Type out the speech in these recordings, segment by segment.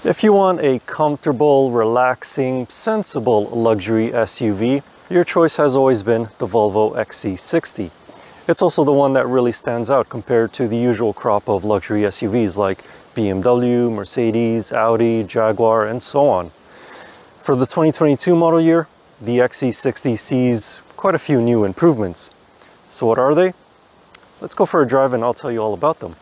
If you want a comfortable, relaxing, sensible luxury SUV, your choice has always been the Volvo XC60. It's also the one that really stands out compared to the usual crop of luxury SUVs like BMW, Mercedes, Audi, Jaguar, and so on. For the 2022 model year, the XC60 sees quite a few new improvements. So what are they? Let's go for a drive and I'll tell you all about them.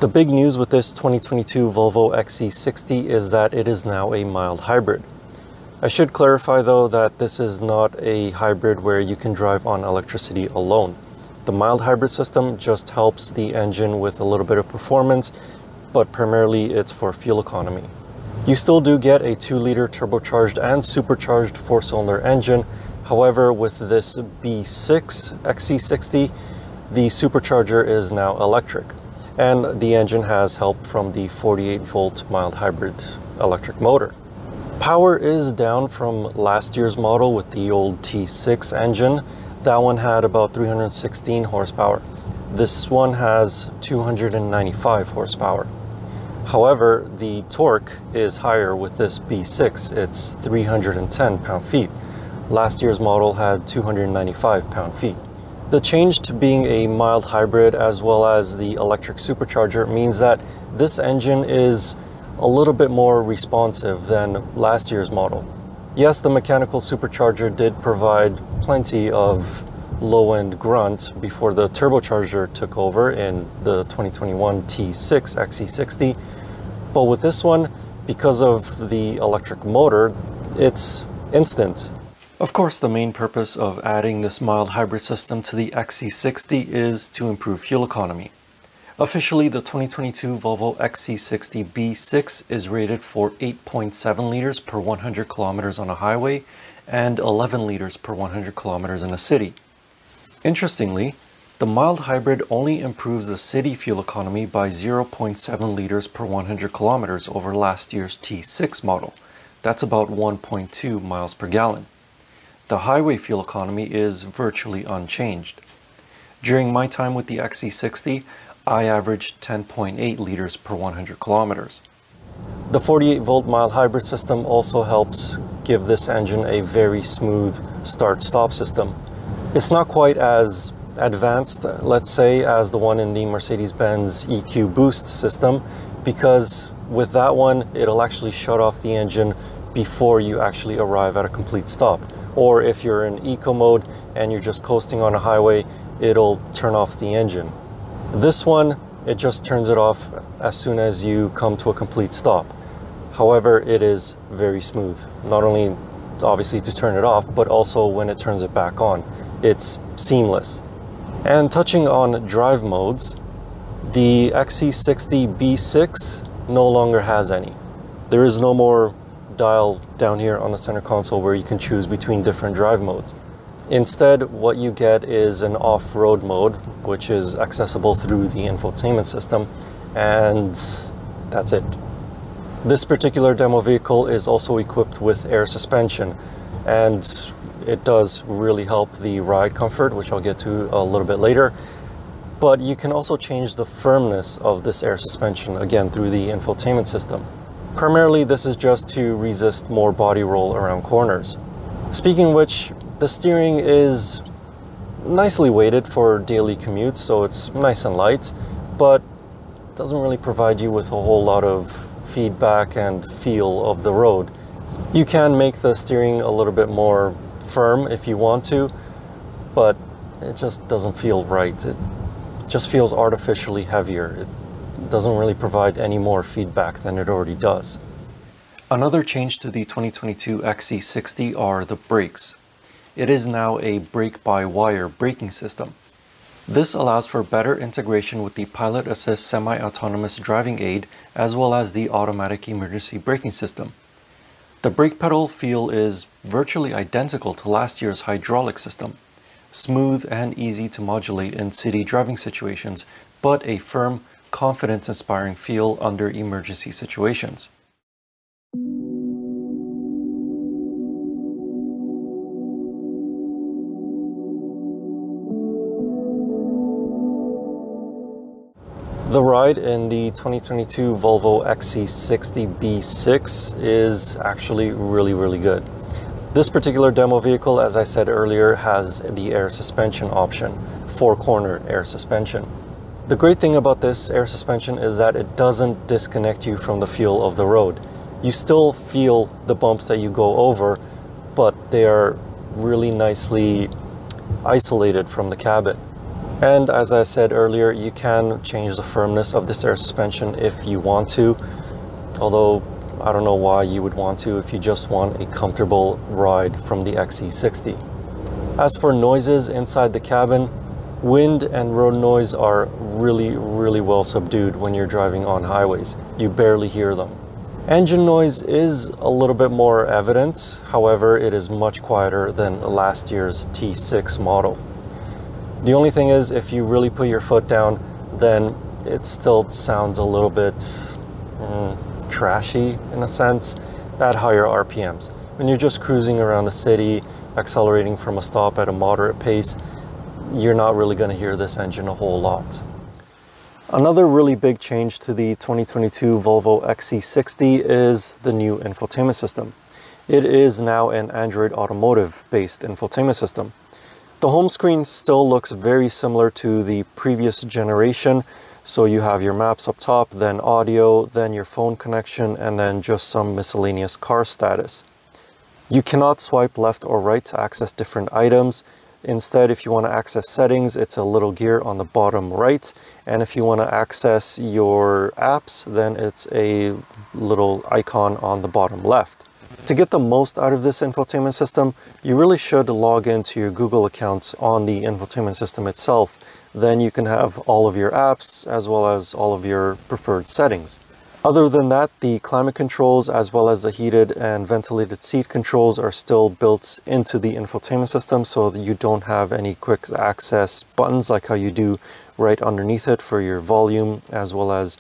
The big news with this 2022 Volvo XC60 is that it is now a mild hybrid. I should clarify though that this is not a hybrid where you can drive on electricity alone. The mild hybrid system just helps the engine with a little bit of performance, but primarily it's for fuel economy. You still do get a 2-liter turbocharged and supercharged 4-cylinder engine. However, with this B6 XC60, the supercharger is now electric. And the engine has help from the 48-volt mild hybrid electric motor. Power is down from last year's model with the old T6 engine. That one had about 316 horsepower. This one has 295 horsepower. However, the torque is higher with this B6. It's 310 pound-feet. Last year's model had 295 pound-feet. The change to being a mild hybrid as well as the electric supercharger means that this engine is a little bit more responsive than last year's model. Yes, the mechanical supercharger did provide plenty of low-end grunt before the turbocharger took over in the 2021 T6 XC60, but with this one, because of the electric motor, it's instant. Of course, the main purpose of adding this mild hybrid system to the XC60 is to improve fuel economy. Officially, the 2022 Volvo XC60 B6 is rated for 8.7 liters per 100 kilometers on a highway and 11 liters per 100 kilometers in a city. Interestingly, the mild hybrid only improves the city fuel economy by 0.7 liters per 100 kilometers over last year's T6 model. That's about 1.2 miles per gallon. The highway fuel economy is virtually unchanged. During my time with the XC60, I averaged 10.8 liters per 100 kilometers. The 48-volt mild hybrid system also helps give this engine a very smooth start-stop system. It's not quite as advanced, let's say, as the one in the Mercedes-Benz EQ Boost system, because with that one, it'll actually shut off the engine before you actually arrive at a complete stop. Or if you're in eco mode and you're just coasting on a highway, it'll turn off the engine. This one, it just turns it off as soon as you come to a complete stop. However, it is very smooth. Not only obviously to turn it off, but also when it turns it back on. It's seamless. And touching on drive modes, the XC60 B6 no longer has any. There is no more dial down here on the center console where you can choose between different drive modes. Instead, what you get is an off-road mode, which is accessible through the infotainment system, and that's it. This particular demo vehicle is also equipped with air suspension, and it does really help the ride comfort, which I'll get to a little bit later. But you can also change the firmness of this air suspension, again, through the infotainment system. Primarily, this is just to resist more body roll around corners. Speaking of which, the steering is nicely weighted for daily commutes, so it's nice and light, but doesn't really provide you with a whole lot of feedback and feel of the road. You can make the steering a little bit more firm if you want to, but it just doesn't feel right. It just feels artificially heavier. It doesn't really provide any more feedback than it already does. Another change to the 2022 XC60 are the brakes. It is now a brake-by-wire braking system. This allows for better integration with the Pilot Assist semi-autonomous driving aid as well as the automatic emergency braking system. The brake pedal feel is virtually identical to last year's hydraulic system. Smooth and easy to modulate in city driving situations, but a firm, confidence-inspiring feel under emergency situations. The ride in the 2022 Volvo XC60 B6 is actually really good. This particular demo vehicle, as I said earlier, has the air suspension option, four-corner air suspension. The great thing about this air suspension is that it doesn't disconnect you from the feel of the road. You still feel the bumps that you go over, but they are really nicely isolated from the cabin. And as I said earlier, you can change the firmness of this air suspension if you want to, although I don't know why you would want to if you just want a comfortable ride from the XC60. As for noises inside the cabin, wind and road noise are really well subdued when you're driving on highways. You barely hear them. Engine noise is a little bit more evident, however, it is much quieter than last year's T6 model. The only thing is, if you really put your foot down, then it still sounds a little bit trashy in a sense at higher RPMs. When you're just cruising around the city, accelerating from a stop at a moderate pace, you're not really going to hear this engine a whole lot. Another really big change to the 2022 Volvo XC60 is the new infotainment system. It is now an Android Automotive-based infotainment system. The home screen still looks very similar to the previous generation. So you have your maps up top, then audio, then your phone connection, and then just some miscellaneous car status. You cannot swipe left or right to access different items. Instead, if you want to access settings, it's a little gear on the bottom right. And if you want to access your apps, then it's a little icon on the bottom left. To get the most out of this infotainment system, you really should log into your Google account on the infotainment system itself. Then you can have all of your apps as well as all of your preferred settings. Other than that, the climate controls as well as the heated and ventilated seat controls are still built into the infotainment system, so that you don't have any quick access buttons like how you do right underneath it for your volume as well as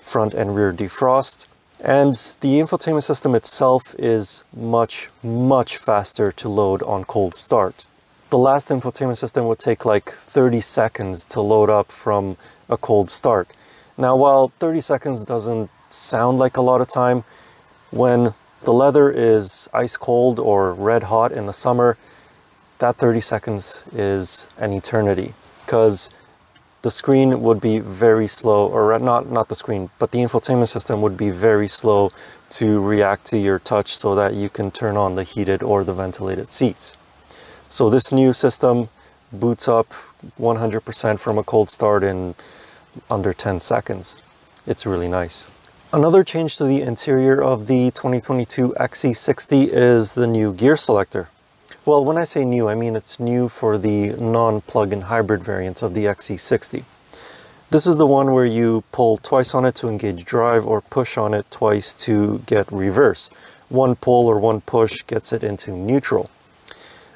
front and rear defrost. And the infotainment system itself is much faster to load on cold start. The last infotainment system would take like 30 seconds to load up from a cold start. Now, while 30 seconds doesn't sound like a lot of time, when the leather is ice cold or red hot in the summer, that 30 seconds is an eternity, because the screen would be very slow, or not the screen, but the infotainment system would be very slow to react to your touch so that you can turn on the heated or the ventilated seats. So this new system boots up 100% from a cold start in under 10 seconds. It's really nice. Another change to the interior of the 2022 XC60 is the new gear selector. Well, when I say new, I mean it's new for the non-plug-in hybrid variants of the XC60. This is the one where you pull twice on it to engage drive or push on it twice to get reverse. One pull or one push gets it into neutral.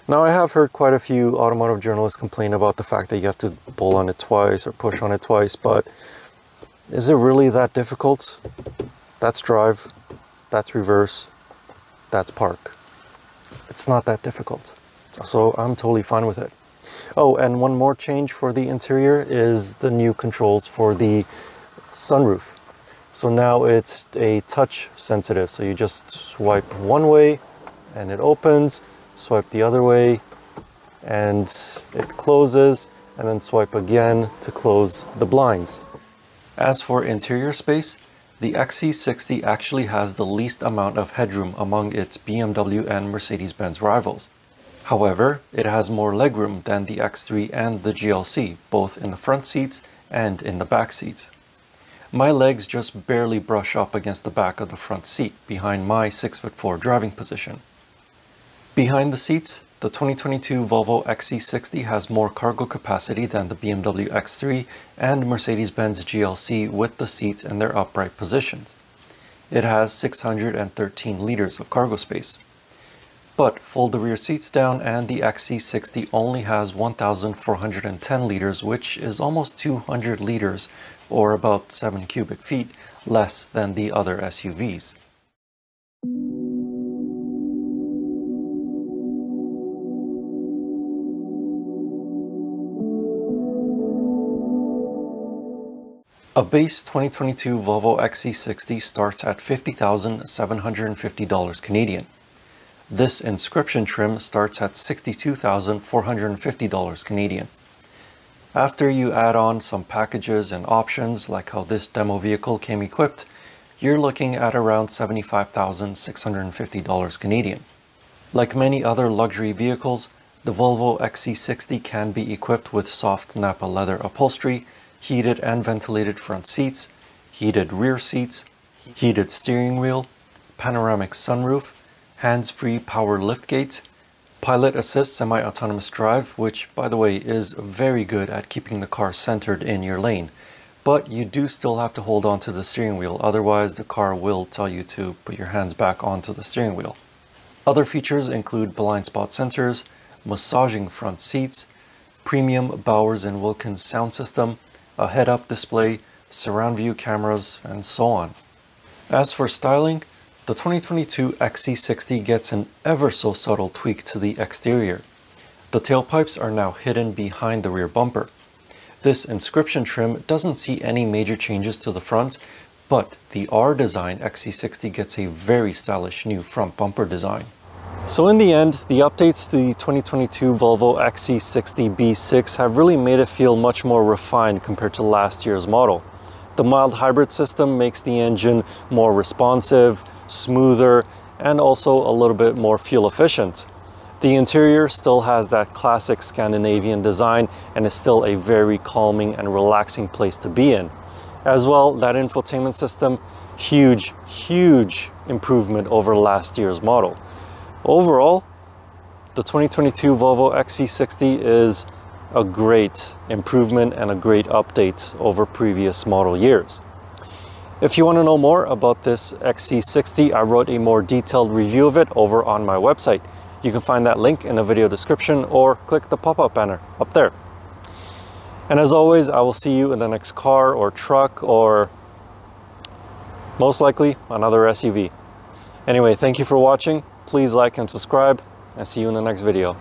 Now, I have heard quite a few automotive journalists complain about the fact that you have to pull on it twice or push on it twice, but is it really that difficult? That's drive, that's reverse, that's park. It's not that difficult, so I'm totally fine with it. Oh, and one more change for the interior is the new controls for the sunroof. So now it's a touch sensitive, so you just swipe one way and it opens, swipe the other way and it closes, and then swipe again to close the blinds. As for interior space, the XC60 actually has the least amount of headroom among its BMW and Mercedes-Benz rivals. However, it has more legroom than the X3 and the GLC, both in the front seats and in the back seats. My legs just barely brush up against the back of the front seat behind my 6'4" driving position. Behind the seats, the 2022 Volvo XC60 has more cargo capacity than the BMW X3 and Mercedes-Benz GLC with the seats in their upright positions. It has 613 liters of cargo space. But fold the rear seats down and the XC60 only has 1,410 liters, which is almost 200 liters, or about 7 cubic feet, less than the other SUVs. A base 2022 Volvo XC60 starts at $50,750 Canadian. This Inscription trim starts at $62,450 Canadian. After you add on some packages and options like how this demo vehicle came equipped, you're looking at around $75,650 Canadian. Like many other luxury vehicles, the Volvo XC60 can be equipped with soft Nappa leather upholstery, heated and ventilated front seats, heated rear seats, heated steering wheel, panoramic sunroof, hands-free power liftgate, pilot assist semi-autonomous drive, which by the way is very good at keeping the car centered in your lane. But you do still have to hold on to the steering wheel, otherwise the car will tell you to put your hands back onto the steering wheel. Other features include blind spot sensors, massaging front seats, premium Bowers & Wilkins sound system, a head-up display, surround view cameras, and so on. As for styling, the 2022 XC60 gets an ever so subtle tweak to the exterior. The tailpipes are now hidden behind the rear bumper. This Inscription trim doesn't see any major changes to the front, but the R design XC60 gets a very stylish new front bumper design. So in the end, the updates to the 2022 Volvo XC60 B6 have really made it feel much more refined compared to last year's model. The mild hybrid system makes the engine more responsive, smoother, and also a little bit more fuel efficient. The interior still has that classic Scandinavian design and is still a very calming and relaxing place to be in. As well, that infotainment system, huge improvement over last year's model. Overall, the 2022 Volvo XC60 is a great improvement and a great update over previous model years. If you want to know more about this XC60, I wrote a more detailed review of it over on my website. You can find that link in the video description or click the pop-up banner up there. And as always, I will see you in the next car or truck or most likely another SUV. Anyway, thank you for watching. Please like and subscribe, and see you in the next video.